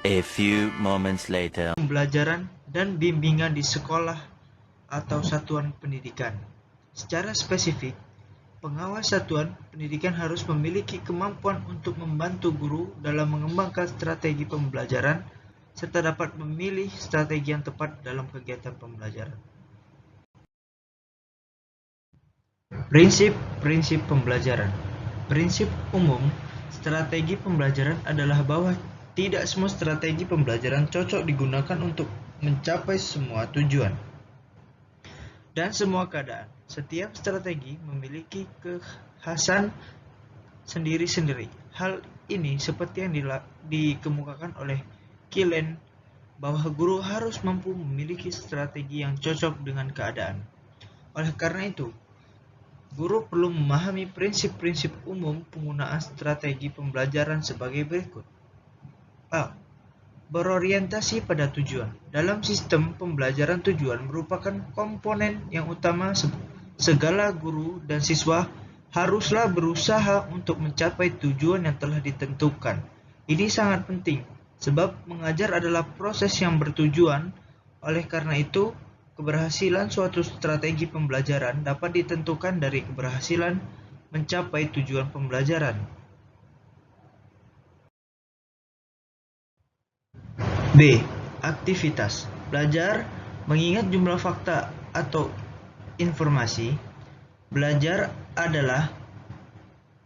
A few moments later. Pembelajaran dan bimbingan di sekolah atau satuan pendidikan. Secara spesifik, pengawas satuan pendidikan harus memiliki kemampuan untuk membantu guru dalam mengembangkan strategi pembelajaran serta dapat memilih strategi yang tepat dalam kegiatan pembelajaran. Prinsip-prinsip pembelajaran. Prinsip umum strategi pembelajaran adalah bahwa tidak semua strategi pembelajaran cocok digunakan untuk mencapai semua tujuan dan semua keadaan. Setiap strategi memiliki kekhasan sendiri-sendiri. Hal ini seperti yang dikemukakan oleh Killen bahwa guru harus mampu memiliki strategi yang cocok dengan keadaan. Oleh karena itu, guru perlu memahami prinsip-prinsip umum penggunaan strategi pembelajaran sebagai berikut. A. Berorientasi pada tujuan. Dalam sistem pembelajaran, tujuan merupakan komponen yang utama. Segala guru dan siswa haruslah berusaha untuk mencapai tujuan yang telah ditentukan. Ini sangat penting, sebab mengajar adalah proses yang bertujuan. Oleh karena itu, keberhasilan suatu strategi pembelajaran dapat ditentukan dari keberhasilan mencapai tujuan pembelajaran. B. Aktivitas. Belajar mengingat jumlah fakta atau informasi. Belajar adalah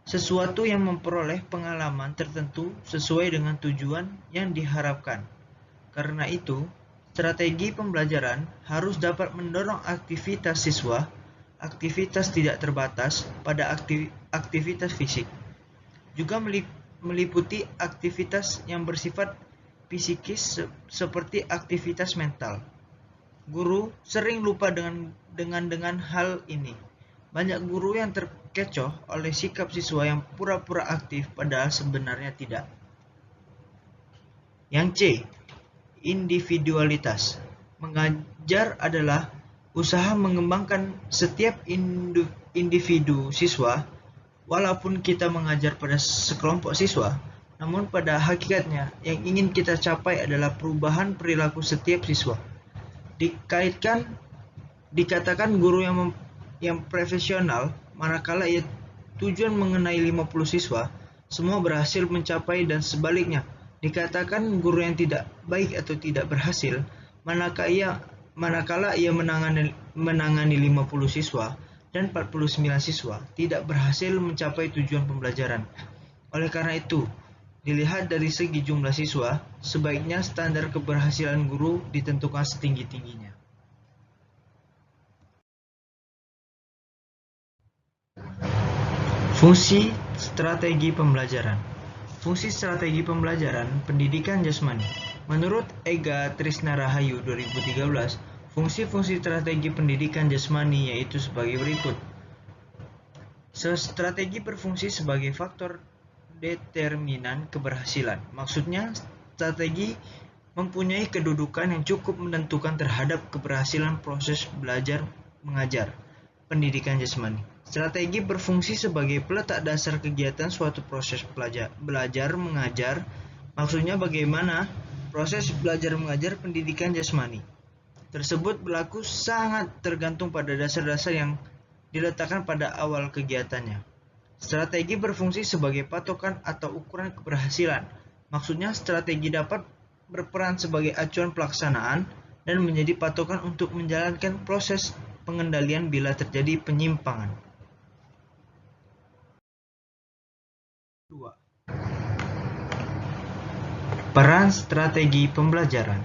sesuatu yang memperoleh pengalaman tertentu sesuai dengan tujuan yang diharapkan. Karena itu, strategi pembelajaran harus dapat mendorong aktivitas siswa, aktivitas tidak terbatas pada aktivitas fisik. Juga meliputi aktivitas yang bersifat psikis seperti aktivitas mental. Guru sering lupa dengan hal ini. Banyak guru yang terkecoh oleh sikap siswa yang pura-pura aktif padahal sebenarnya tidak. Yang C. Individualitas. Mengajar adalah usaha mengembangkan setiap individu siswa. Walaupun kita mengajar pada sekelompok siswa, namun pada hakikatnya yang ingin kita capai adalah perubahan perilaku setiap siswa. Dikatakan guru yang profesional manakala ia tujuan mengenai 50 siswa, semua berhasil mencapai, dan sebaliknya. Dikatakan guru yang tidak baik atau tidak berhasil manakala ia menangani 50 siswa dan 49 siswa tidak berhasil mencapai tujuan pembelajaran. Oleh karena itu, dilihat dari segi jumlah siswa, sebaiknya standar keberhasilan guru ditentukan setinggi-tingginya. Fungsi strategi pembelajaran. Fungsi strategi pembelajaran pendidikan jasmani. Menurut Ega Trisna Rahayu 2013, fungsi-fungsi strategi pendidikan jasmani yaitu sebagai berikut. Strategi berfungsi sebagai faktor determinan keberhasilan. Maksudnya, strategi mempunyai kedudukan yang cukup menentukan terhadap keberhasilan proses belajar mengajar pendidikan jasmani. Strategi berfungsi sebagai peletak dasar kegiatan suatu proses belajar mengajar. Maksudnya bagaimana proses belajar mengajar pendidikan jasmani tersebut berlaku sangat tergantung pada dasar-dasar yang diletakkan pada awal kegiatannya. Strategi berfungsi sebagai patokan atau ukuran keberhasilan. Maksudnya strategi dapat berperan sebagai acuan pelaksanaan dan menjadi patokan untuk menjalankan proses pengendalian bila terjadi penyimpangan. 2. Peran strategi pembelajaran.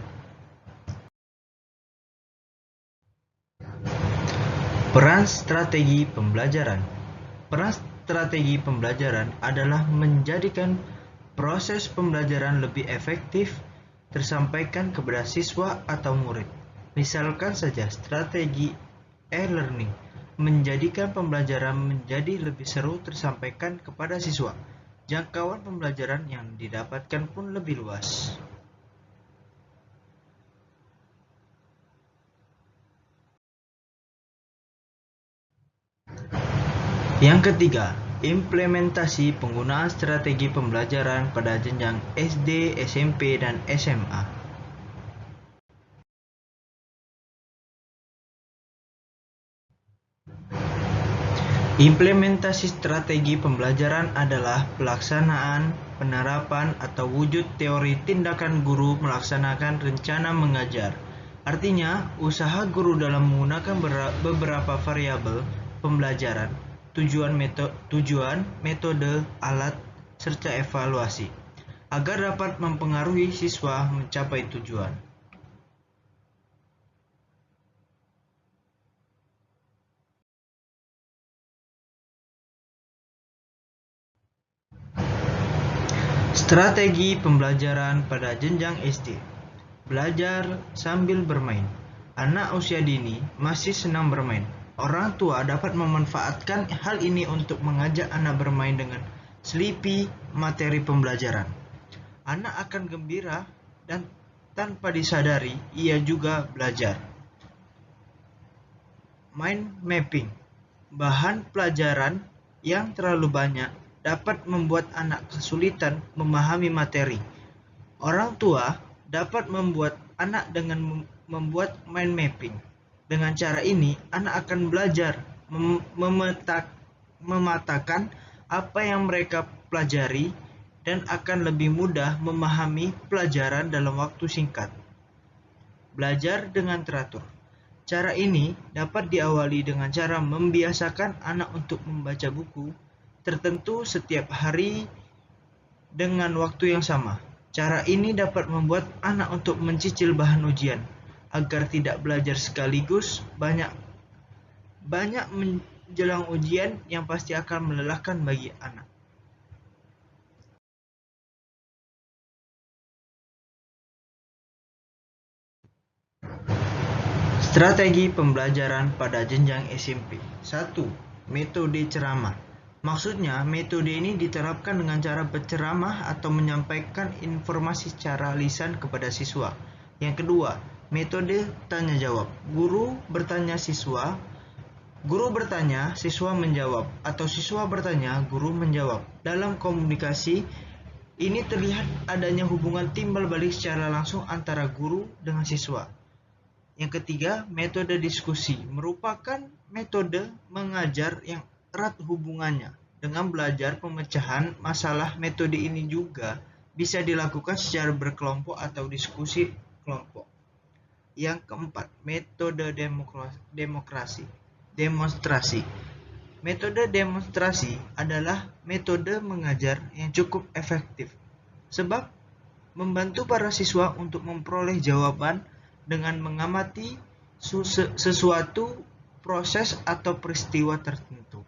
Peran strategi pembelajaran. Peran strategi pembelajaran adalah menjadikan proses pembelajaran lebih efektif tersampaikan kepada siswa atau murid. Misalkan saja strategi e-learning menjadikan pembelajaran menjadi lebih seru tersampaikan kepada siswa. Jangkauan pembelajaran yang didapatkan pun lebih luas. Yang ketiga, Implementasi penggunaan strategi pembelajaran pada jenjang SD, SMP, dan SMA. Implementasi strategi pembelajaran adalah pelaksanaan, penerapan, atau wujud teori tindakan guru melaksanakan rencana mengajar. Artinya, usaha guru dalam menggunakan beberapa variabel pembelajaran, tujuan, metode, alat, serta evaluasi, agar dapat mempengaruhi siswa mencapai tujuan. Strategi pembelajaran pada jenjang SD. Belajar sambil bermain. Anak usia dini masih senang bermain. Orang tua dapat memanfaatkan hal ini untuk mengajak anak bermain dengan selipi materi pembelajaran. Anak akan gembira dan tanpa disadari ia juga belajar. Mind mapping. Bahan pelajaran yang terlalu banyak dapat membuat anak kesulitan memahami materi. Orang tua dapat membuat anak dengan membuat mind mapping. Dengan cara ini, anak akan belajar mematakan apa yang mereka pelajari dan akan lebih mudah memahami pelajaran dalam waktu singkat. Belajar dengan teratur. Cara ini dapat diawali dengan cara membiasakan anak untuk membaca buku tertentu setiap hari dengan waktu yang sama. Cara ini dapat membuat anak untuk mencicil bahan ujian, agar tidak belajar sekaligus banyak menjelang ujian yang pasti akan melelahkan bagi anak. Strategi pembelajaran pada jenjang SMP. 1. Metode ceramah. Maksudnya, metode ini diterapkan dengan cara berceramah atau menyampaikan informasi secara lisan kepada siswa. Yang kedua, metode tanya jawab. Guru bertanya, siswa menjawab, atau siswa bertanya, guru menjawab. Dalam komunikasi, ini terlihat adanya hubungan timbal balik secara langsung antara guru dengan siswa. Yang ketiga, metode diskusi merupakan metode mengajar yang erat hubungannya dengan belajar pemecahan masalah. Metode ini juga bisa dilakukan secara berkelompok atau diskusi kelompok. Yang keempat, metode demonstrasi. Metode demonstrasi adalah metode mengajar yang cukup efektif, sebab membantu para siswa untuk memperoleh jawaban dengan mengamati sesuatu proses atau peristiwa tertentu.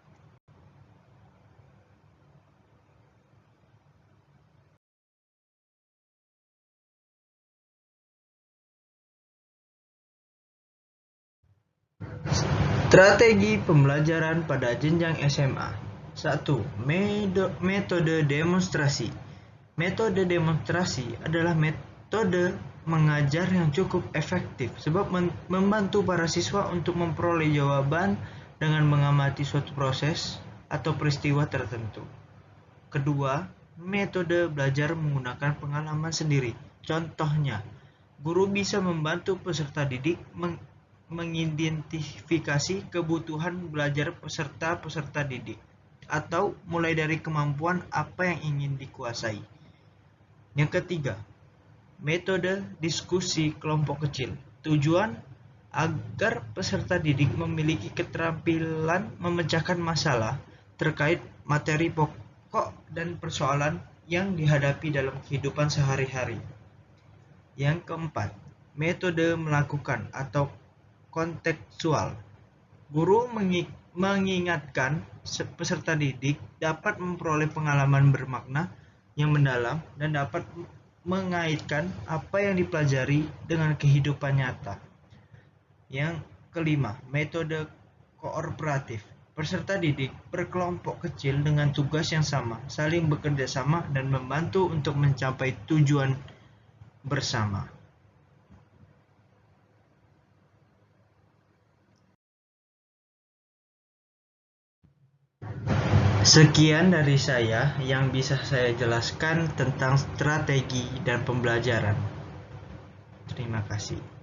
Strategi pembelajaran pada jenjang SMA. 1. Metode demonstrasi. Metode demonstrasi adalah metode mengajar yang cukup efektif sebab membantu para siswa untuk memperoleh jawaban dengan mengamati suatu proses atau peristiwa tertentu. Kedua, metode belajar menggunakan pengalaman sendiri. Contohnya, guru bisa membantu peserta didik mengidentifikasi kebutuhan belajar peserta didik, atau mulai dari kemampuan apa yang ingin dikuasai. Yang ketiga, metode diskusi kelompok kecil. Tujuan agar peserta didik memiliki keterampilan memecahkan masalah terkait materi pokok dan persoalan yang dihadapi dalam kehidupan sehari-hari. Yang keempat, metode melakukan atau kontekstual. Guru mengingatkan peserta didik dapat memperoleh pengalaman bermakna yang mendalam dan dapat mengaitkan apa yang dipelajari dengan kehidupan nyata. Yang kelima, metode kooperatif. Peserta didik berkelompok kecil dengan tugas yang sama, saling bekerja sama dan membantu untuk mencapai tujuan bersama. Sekian dari saya yang bisa saya jelaskan tentang strategi dan pembelajaran. Terima kasih.